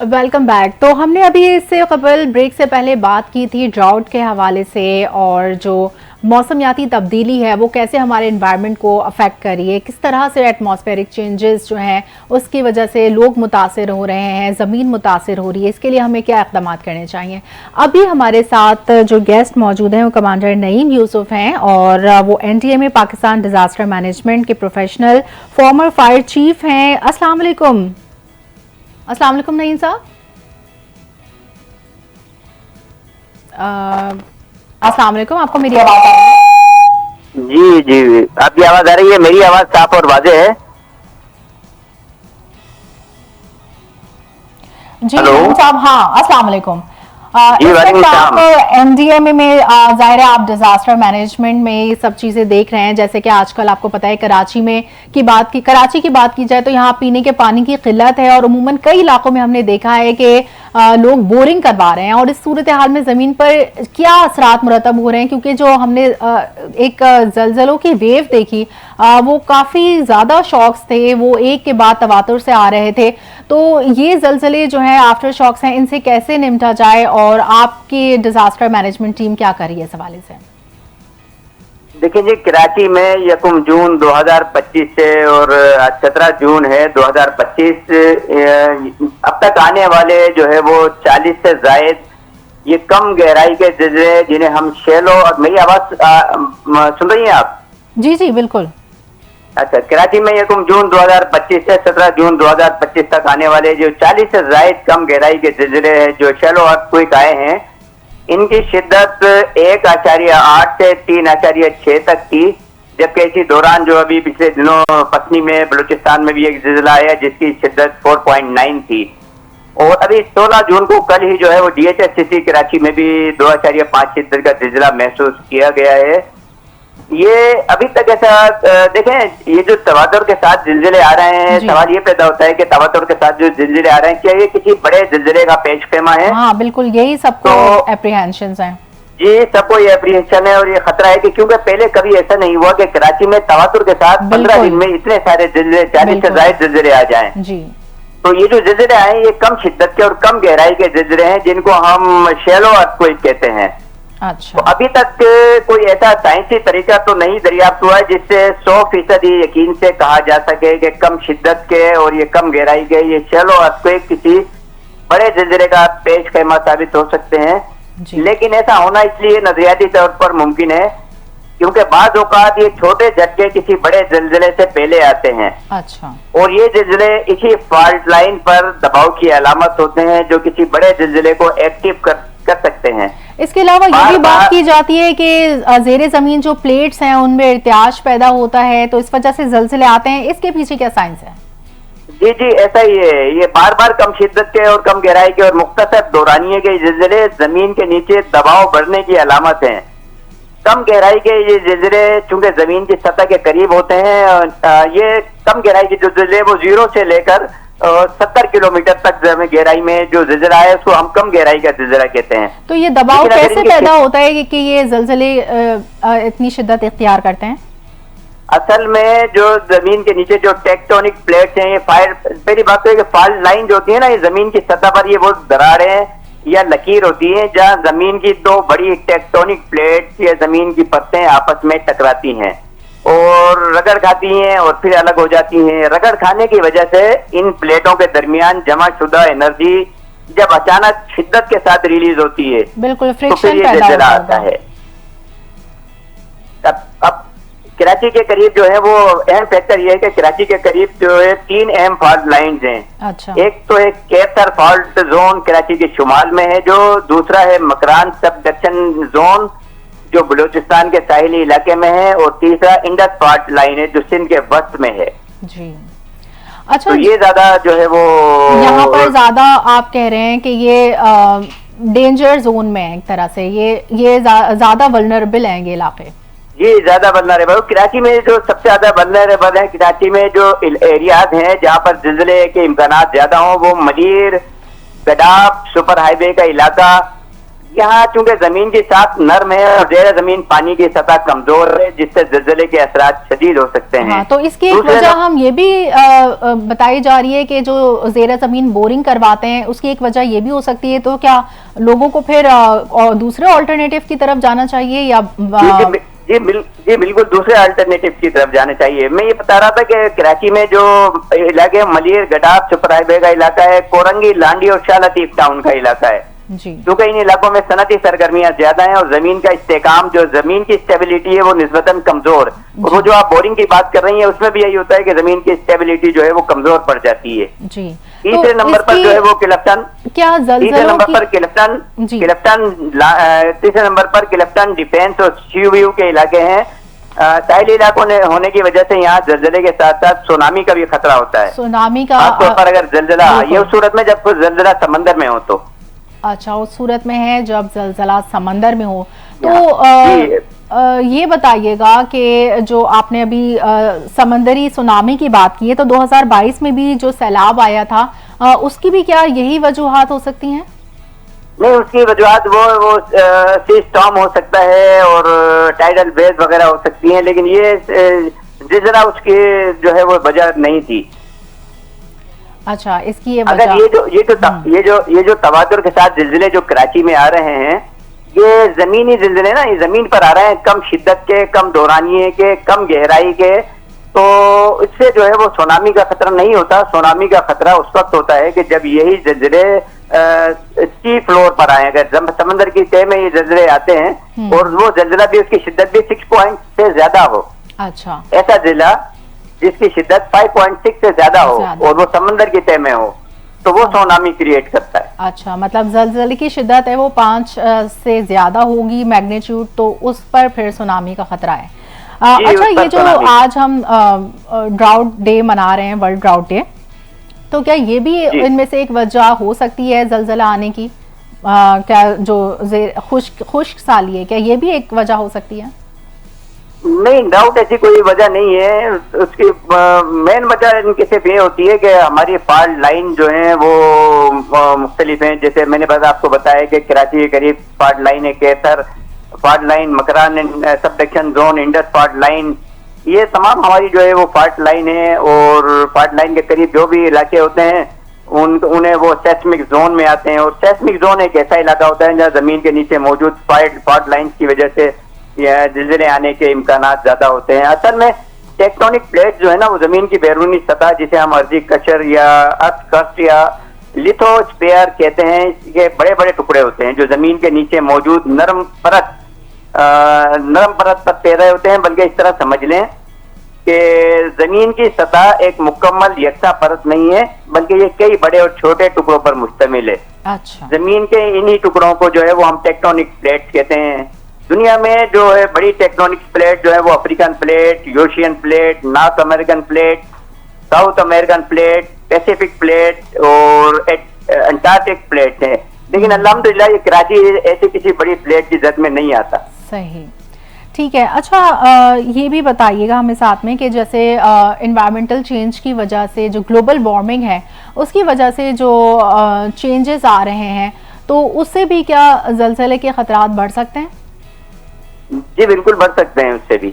Welcome back. तो हमने अभी इससे कबल ब्रेक से पहले बात की थी ड्राउट के हवाले से, और जो मौसमियाती तब्दीली है वो कैसे हमारे एनवायरनमेंट को अफेक्ट कर रही है, किस तरह से एटमॉस्फेरिक चेंजेस जो हैं उसकी वजह से लोग मुतासिर हो रहे हैं, ज़मीन मुतासिर हो रही है, इसके लिए हमें क्या इक़दाम करने चाहिए। अभी हमारे साथ जो गेस्ट मौजूद हैं वो कमांडर नईम यूसुफ हैं, और वो NDA में पाकिस्तान डिज़ास्टर मैनेजमेंट के प्रोफेशनल फॉर्मर फायर चीफ हैं। अस्सलाम वालेकुम। अस्सलाम वालेकुम नईम साहब। अस्सलाम वालेकुम, आपको मेरी आवाज़ आ रही है? जी जी, आपकी आवाज़ आ रही है, मेरी आवाज़ साफ और वाज़ेह है? जी हेलो साहब, हाँ अस्सलाम वालेकुम। जी, इस वालेकुम वक्त आप सलाम। NDA में जाहिर है आप डिजास्टर मैनेजमेंट में ये सब चीजें देख रहे हैं, जैसे कि आजकल आपको पता है कराची की बात की जाए तो यहाँ पीने के पानी की किल्लत है, और उमूमन कई इलाकों में हमने देखा है कि लोग बोरिंग करवा रहे हैं, और इस सूरत हाल में जमीन पर क्या असरात मुरतब हो रहे हैं, क्योंकि जो हमने एक जलजलों की वेव देखी वो काफी ज्यादा शॉक्स थे, वो एक के बाद तवातुर से आ रहे थे। तो ये जलजले जो हैं आफ्टर शॉक्स हैं, इनसे कैसे निपटा जाए, और आपकी डिजास्टर मैनेजमेंट टीम क्या कर रही है इस हवाले से? देखिए जी, कराची में 1 जून 2025 से और 17 जून है 2025, अब तक आने वाले जो है वो 40 से जायद ये कम गहराई के ज़िले, जिन्हें हम शैलो, और मेरी आवाज़ सुन रही हैं आप? जी जी बिल्कुल। अच्छा, कराची में 1 जून 2025 से 17 जून 2025 तक आने वाले जो 40 से जायद कम गहराई के ज़िले हैं जो शैलो अर्थक्वेक आए हैं, इनकी शिद्दत 1.8 से 3.6 तक थी। जबकि इसी दौरान जो अभी पिछले दिनों पत्नी में बलूचिस्तान में भी एक जिला आया जिसकी शिद्दत 4.9 थी। और अभी 16 जून को कल ही जो है वो DHSCC कराची में भी 2.5 शिद्दत का जिला महसूस किया गया है। ये अभी तक ऐसा देखें, ये जो तवातुर के साथ जिलजिले आ रहे हैं, सवाल ये पैदा होता है कि तवातुर के साथ जो जिलजिले आ रहे हैं क्या ये किसी बड़े जिलजिले का पेशखेमा है? हाँ बिल्कुल, यही सबको एप्रीहेंशंस हैं। जी, सबको ये एप्रीहेंशन है और ये खतरा है कि क्योंकि पहले कभी ऐसा नहीं हुआ कि कराची में तवातुर के साथ 15 दिन में इतने सारे जिलजिले, 40 से ज्यादा जिलजिले आ जाएं। जी, तो ये जो जिलजिले आए ये कम शिद्दत के और कम गहराई के जिलजिले हैं जिनको हम शैलो अर्थक्वेक कहते हैं। अच्छा। तो अभी तक कोई ऐसा साइंसी तरीका तो नहीं दरियाफ्त हुआ है जिससे 100% यकीन से कहा जा सके कि कम शिद्दत के और ये कम गहराई के ये शैलो अर्थक्वेक किसी बड़े जिलजिले का पेशखेमा साबित हो सकते हैं। लेकिन ऐसा होना इसलिए नजरियाती तौर पर मुमकिन है क्योंकि बाज़ औक़ात ये छोटे झटके किसी बड़े जिलजिले से पहले आते हैं। अच्छा। और ये जिलजिले इसी फॉल्ट लाइन पर दबाव की अलामत होते हैं जो किसी बड़े जिलजिले को एक्टिव कर सकते हैं। इसके अलावा ये भी बात की जाती है कि ज़ेरे जमीन जो प्लेट्स हैं उनमें इर्तियाश पैदा होता है, तो इस वजह से जिलजिले आते हैं। इसके पीछे क्या साइंस है? जी जी, ऐसा ही है। ये बार बार कम शिद्दत के और कम गहराई के और मुख्तसर दौरानिये के जिलजिले जमीन के नीचे दबाव बढ़ने की अलामत हैं। कम गहराई के ये जिलजिले चूंकि जमीन की सतह के करीब होते हैं, ये कम गहराई के जो जिलजिले वो 0 से लेकर 70 किलोमीटर तक गहराई में जो जिलजिला है उसको हम कम गहराई का जिलजिला कहते हैं। तो ये दबाव कैसे पैदा होता है कि ये जिलजिले इतनी शिद्दत इख्तियार करते हैं? असल में जो जमीन के नीचे जो टेक्टोनिक प्लेट्स हैं, ये पहली बात तो है कि फॉल्ट लाइन जो होती है ना, ये जमीन की सतह पर ये वो दरारें या लकीर होती है जहाँ जमीन की दो बड़ी टेक्टोनिक प्लेट्स या जमीन की परतें आपस में टकराती हैं और रगड़ खाती हैं और फिर अलग हो जाती हैं। रगड़ खाने की वजह से इन प्लेटों के दरमियान जमा शुदा एनर्जी जब अचानक शिद्दत के साथ रिलीज होती है, बिल्कुल, तो फिर ये जिलजिला आता है। अब कराची के करीब जो है वो अहम फैक्टर ये है कि कराची के करीब जो है 3 अहम फॉल्ट लाइंस हैं। अच्छा। एक तो एक कैसर फॉल्ट जोन कराची के शुमाल में है, जो दूसरा है मकरान सबडक्शन जोन जो बलूचिस्तान के साहिली इलाके में है, और तीसरा इंडस फॉल्ट लाइन है जो सिंध के वस्त में है। जी। अच्छा, तो ये ज्यादा जो है वो यहाँ पर ज्यादा आप कह रहे हैं कि ये डेंजर जोन में है एक तरह से, ये ज्यादा वल्नरेबल हैं ये इलाके। ये ज्यादा वल्नरेबल, कराची में जो सबसे ज्यादा वल्नरेबल है, कराची में जो एरियाज हैं जहाँ पर जिलजिले के इम्कानात ज्यादा हों, वो मलीर, गडाफ, सुपर हाईवे का इलाका, यहाँ चूंकि जमीन की साख नरम है और जेर जमीन पानी की सतह कमजोर है, जिससे ज़लज़ले के असरात शदीद हो सकते हैं। हाँ, तो इसकी एक वजह हम ये भी बताई जा रही है कि जो जेर जमीन बोरिंग करवाते हैं उसकी एक वजह ये भी हो सकती है। तो क्या लोगों को फिर और दूसरे ऑल्टरनेटिव की तरफ जाना चाहिए या जी बिल्कुल दूसरे अल्टरनेटिव की तरफ जाना चाहिए। मैं ये बता रहा था कि कराची में जो इलाके मलिर, गडाफ, चुपराइबे का इलाका है, कोरंगी, लांडी और शाह लतीफ टाउन का इलाका है, क्योंकि इन इलाकों में सनती सरगर्मियां ज्यादा हैं और जमीन का इस्तेकाम, जो जमीन की स्टेबिलिटी है वो निस्बतन कमजोर, और वो जो आप बोरिंग की बात कर रही हैं उसमें भी यही होता है कि जमीन की स्टेबिलिटी जो है वो कमजोर पड़ जाती है। जी, तीसरे नंबर पर जो है वो किलफ्टन, क्या तीसरे नंबर पर किलफ्टन, तीसरे नंबर पर किलफ्टन डिफेंस और शिवव्यू के इलाके हैं। साहिली इलाकों होने की वजह से यहाँ जलजले के साथ साथ सुनामी का भी खतरा होता है। सुनामी का खासतौर पर अगर जलजला, ये उस सूरत में जब जलजला समंदर में हो तो। अच्छा, उस सूरत में है जब जलजला समंदर में हो। तो ये बताइएगा कि जो आपने अभी समंदरी सुनामी की बात की है, तो 2022 में भी जो सैलाब आया था उसकी भी क्या यही वजूहात हो सकती हैं? नहीं, उसकी वजूहात वो सी स्टॉर्म हो सकता है और टाइडल बेस वगैरह हो सकती हैं, लेकिन ये जिल्जला उसकी जो है वो वजह नहीं थी। अच्छा, इसकी ये अगर ये जो तवातुर के साथ जिल्जिले जो कराची में आ रहे हैं, ये जमीनी जिल्जिले ना, ये जमीन पर आ रहे हैं, कम शिद्दत के, कम दौरानिये के, कम गहराई के, तो इससे जो है वो सुनामी का खतरा नहीं होता। सुनामी का खतरा उस वक्त होता है कि जब यही जिल्जिले सी फ्लोर पर आए, अगर समंदर की तह में ये जिल्जिले आते हैं और वो जिल्जिला भी, उसकी शिद्दत भी 6 पॉइंट से ज्यादा हो। अच्छा, ऐसा जिला जिसकी शिद्दत 5.6 से ज्यादा हो और वो समंदर की तह में हो, तो वो सुनामी क्रिएट करता है। अच्छा, मतलब जलजले की शिद्दत है वो 5 से ज्यादा होगी मैग्नीट्यूड, तो उस पर फिर सुनामी का खतरा है। अच्छा, ये जो आज हम ड्राउट डे मना रहे हैं, वर्ल्ड ड्राउट डे, तो क्या ये भी इनमें से एक वजह हो सकती है जलजला आने की? क्या जो खुश्क साली है, क्या ये भी एक वजह हो सकती है? नहीं, डाउट ऐसी कोई वजह नहीं है। उसकी मेन वजह इनकी सिर्फ ये होती है कि हमारी फॉल्ट लाइन जो है वो मुख्तलिफ हैं। जैसे मैंने बस आपको बताया कि कराची के करीब फॉल्ट लाइन है, केसर fault line, Makran subduction zone, Indus fault line, ये तमाम हमारी जो है वो फॉल्ट लाइन है। और फॉल्ट लाइन के करीब जो भी इलाके होते हैं उन्हें वो सेस्मिक जोन में आते हैं। और सेस्मिक जोन एक ऐसा इलाका होता है जहाँ जमीन के नीचे मौजूद फॉल्ट लाइन की वजह से जिल्जिले आने के इम्कानात ज्यादा होते हैं। असल में टेक्टोनिक प्लेट जो है ना, वो जमीन की बैरूनी सतह, जिसे हम अर्जी कशर या अर्थ क्रस्ट या लिथोस्फीयर कहते हैं, ये बड़े बड़े टुकड़े होते हैं जो जमीन के नीचे मौजूद नरम परत पर पैदा होते हैं। बल्कि इस तरह समझ लें कि जमीन की सतह एक मुकम्मल यकसा परत नहीं है, बल्कि ये कई बड़े और छोटे टुकड़ों पर मुश्तमिल है। अच्छा, जमीन के इन्हीं टुकड़ों को जो है वो हम टेक्टोनिक प्लेट कहते हैं। दुनिया में जो है बड़ी टेक्टोनिक प्लेट जो है वो African plate, Eurasian plate, North American plate, South American plate, Pacific plate और अंटार्कटिक प्लेट है। लेकिन अल्हम्दुलिल्लाह ये कराची ऐसी किसी बड़ी प्लेट की जद में नहीं आता। सही, ठीक है। अच्छा, ये भी बताइएगा हमें साथ में कि जैसे एनवायरमेंटल चेंज की वजह से जो ग्लोबल वार्मिंग है उसकी वजह से जो चेंजेस आ रहे हैं, तो उससे भी क्या जलजले के खतरात बढ़ सकते हैं? जी बिल्कुल बढ़ सकते हैं उससे भी।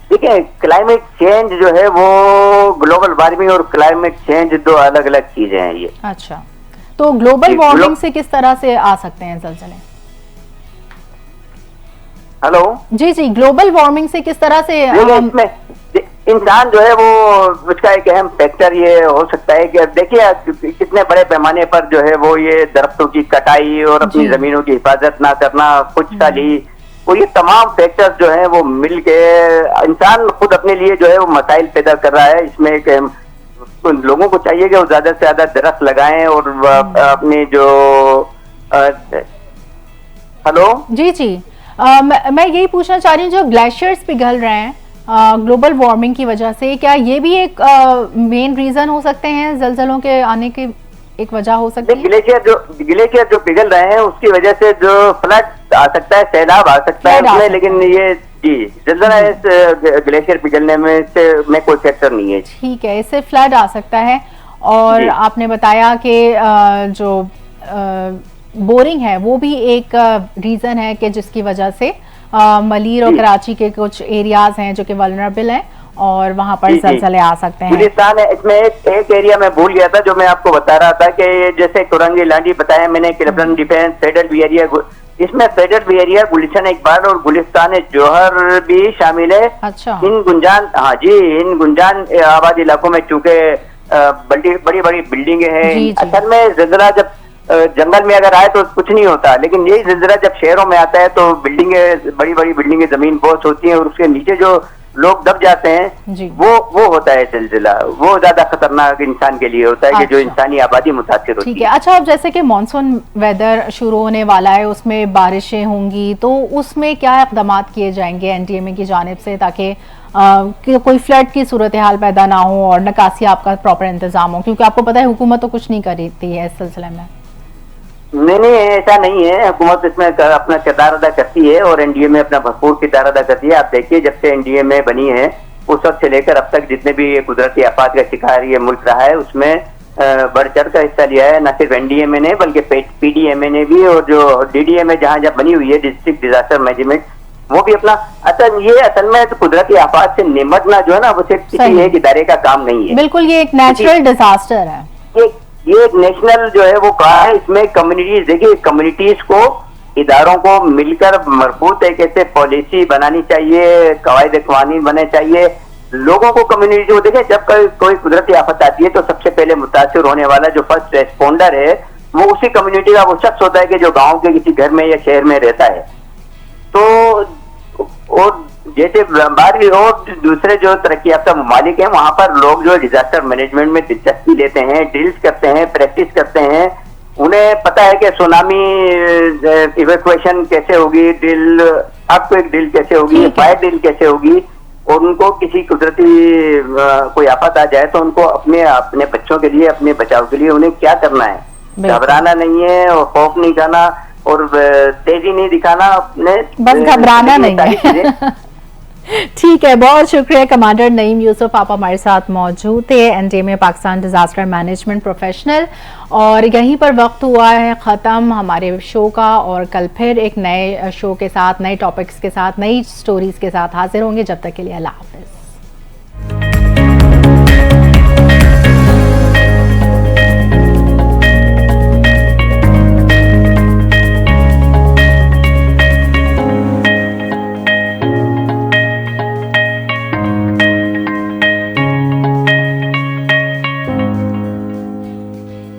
ठीक है, क्लाइमेट चेंज जो है वो, ग्लोबल वार्मिंग और क्लाइमेट चेंज दो अलग अलग चीजें हैं ये। अच्छा, तो ग्लोबल वार्मिंग से किस तरह से आ सकते हैं जलजले? हेलो, जी, ग्लोबल वार्मिंग से किस तरह से इसमें इंसान जो है वो, उसका एक अहम फैक्टर ये हो सकता है कि देखिए कितने बड़े पैमाने पर जो है वो ये दरख्तों की कटाई और अपनी जमीनों की हिफाजत ना करना, खुशहाली, वो ये तमाम फैक्टर्स जो है वो मिल के इंसान खुद अपने लिए जो है वो मसाइल पैदा कर रहा है। इसमें एक लोगों को चाहिए कि वो ज्यादा से ज्यादा दरख्त लगाएं और अपने जो हेलो जी, मैं यही पूछना चाह रही हूँ, जो ग्लेशियर्स पिघल रहे हैं ग्लोबल वार्मिंग की वजह से, क्या ये भी एक मेन रीजन हो सकते हैं जलजलों के आने की एक वजह हो सकती है? ग्लेशियर जो पिघल रहे हैं उसकी वजह से जो फ्लड आ सकता है, सैलाब आ सकता है उसमें, लेकिन ये जलजला इस ग्लेशियर पिघलने में से कोई फैक्टर नहीं है। ठीक है, इससे फ्लड आ सकता है। और आपने बताया कि जो बोरिंग है वो भी एक रीजन है कि जिसकी वजह से मलीर और कराची के कुछ एरियाज हैं जो कि वल्नरेबल हैं और वहां पर ज़लज़ले आ सकते हैं। गुलिस्तान है, इसमें एक एरिया मैं भूल गया था जो मैं आपको बता रहा था कि जैसे कुरंगी लांडी बताया मैंने, क्लिफ्टन डिफेंस, फेडरल एरिया, इसमें फेडरल एरिया, गुलिस्तान इकबाल और गुलिस्तान जोहर भी शामिल है। अच्छा। इन गुंजान, हाँ जी, इन गुंजान आबादी इलाकों में चूंकि बड़ी बड़ी बिल्डिंगे हैं, असल में ज़िलज़ला जब जंगल में अगर आए तो कुछ नहीं होता, लेकिन यही ज़िलज़ला जब शहरों में आता है तो बिल्डिंगे, बड़ी बड़ी बिल्डिंगे जमीन बोझ होती है और उसके नीचे जो लोग दब जाते हैं वो होता है ज़िलज़ला। वो ज्यादा खतरनाक इंसान के लिए होता है। अच्छा। कि जो इंसानी आबादी मुतासिर होती है। ठीक है। अच्छा, अब जैसे कि मॉनसून वेदर शुरू होने वाला है, उसमें बारिशें होंगी, तो उसमें क्या इक़दाम किए जाएंगे एनडीएमए की जानिब से ताकि कोई फ्लड की सूरत हाल पैदा ना हो और निकासी आपका प्रॉपर इंतजाम हो, क्योंकि आपको पता है हुकूमत तो कुछ नहीं कर रही है इस सिलसिले में। नहीं, ऐसा नहीं है। हुकूमत इसमें अपना किरदार अदा करती है और एनडीएमए अपना भरपूर किरदार अदा करती है। आप देखिए, जब से एनडीएमए बनी है उस वक्त से लेकर अब तक जितने भी कुदरती आफात का शिकार ये मुल्क रहा है उसमें बढ़ चढ़ कर हिस्सा लिया है। न सिर्फ एनडीएमए ने बल्कि पीडीएमए ने भी, और जो डीडीएमए जहाँ जब बनी हुई है, डिस्ट्रिक्ट डिजास्टर मैनेजमेंट, वो भी अपना असल में तो कुदरती आफात से निपटना जो है ना, वो सिर्फ किसी एक इदारे का काम नहीं है। बिल्कुल, ये एक नेचुरल डिजास्टर है। ये एक नेशनल जो है वो कहा है। इसमें कम्युनिटीज, देखिए कम्युनिटीज को, इदारों को मिलकर मजबूत तरीके से पॉलिसी बनानी चाहिए, कवायद कवानीन बने चाहिए। लोगों को कम्युनिटी को देखें, जब कोई कुदरती आफत आती है तो सबसे पहले मुतासिर होने वाला जो फर्स्ट रेस्पोंडर है वो उसी कम्युनिटी का वो शख्स होता है कि जो गाँव के किसी घर में या शहर में रहता है। तो और जैसे बाहर और दूसरे जो तरक्की याफ्ता ममालिक हैं, वहां पर लोग जो डिजास्टर मैनेजमेंट में दिलचस्पी लेते हैं, ड्रिल्स करते हैं, प्रैक्टिस करते हैं। उन्हें पता है कि सुनामी इवैक्यूएशन कैसे होगी, ड्रिल, आपको एक ड्रिल कैसे होगी, फायर ड्रिल कैसे होगी, और उनको किसी कुदरती कोई आफत आ जाए तो उनको अपने बच्चों के लिए, अपने बचाव के लिए उन्हें क्या करना है। घबराना नहीं है और खौफ नहीं खाना और तेजी नहीं दिखाना, अपने बस घबराना नहीं है। ठीक है, बहुत शुक्रिया कमांडर नईम यूसुफ, आप हमारे साथ मौजूद थे, NDMA Pakistan disaster management professional. और यहीं पर वक्त हुआ है ख़त्म हमारे शो का, और कल फिर एक नए शो के साथ, नए टॉपिक्स के साथ, नई स्टोरीज के साथ हाजिर होंगे। जब तक के लिए अल्लाह हाफिज।